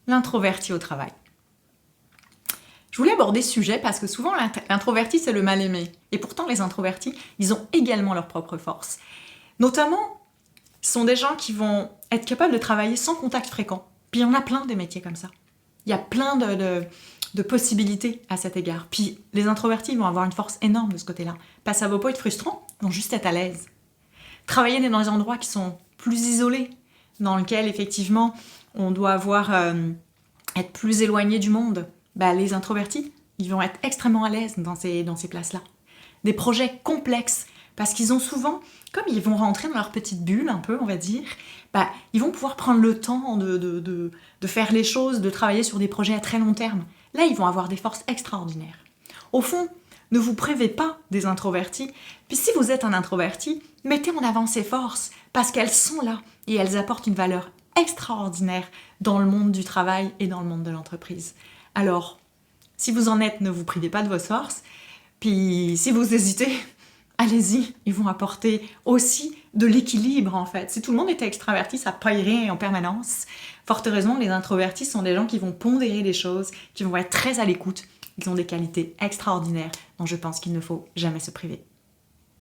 l'introverti au travail. Je voulais aborder ce sujet parce que souvent l'introverti c'est le mal-aimé. Et pourtant les introvertis, ils ont également leurs propres forces. Notamment, ce sont des gens qui vont être capables de travailler sans contact fréquent. Puis il y en a plein des métiers comme ça. Il y a plein de possibilités à cet égard. Puis les introvertis vont avoir une force énorme de ce côté-là. Parce que ça ne va pas être frustrant, ils vont juste être à l'aise. Travailler dans des endroits qui sont plus isolés, dans lesquels effectivement on doit être plus éloigné du monde. Les introvertis, ils vont être extrêmement à l'aise dans ces places-là. Des projets complexes, parce qu'ils ont souvent, comme ils vont rentrer dans leur petite bulle un peu, on va dire, ils vont pouvoir prendre le temps de faire les choses, de travailler sur des projets à très long terme. Là, ils vont avoir des forces extraordinaires. Au fond, ne vous privez pas des introvertis, puis si vous êtes un introverti, mettez en avant ces forces, parce qu'elles sont là, et elles apportent une valeur extraordinaire dans le monde du travail et dans le monde de l'entreprise. Alors, si vous en êtes, ne vous privez pas de vos forces. Puis, si vous hésitez, allez-y. Ils vont apporter aussi de l'équilibre, en fait. Si tout le monde était extraverti, ça paierait en permanence. Fort heureusement, les introvertis sont des gens qui vont pondérer les choses, qui vont être très à l'écoute. Ils ont des qualités extraordinaires dont je pense qu'il ne faut jamais se priver.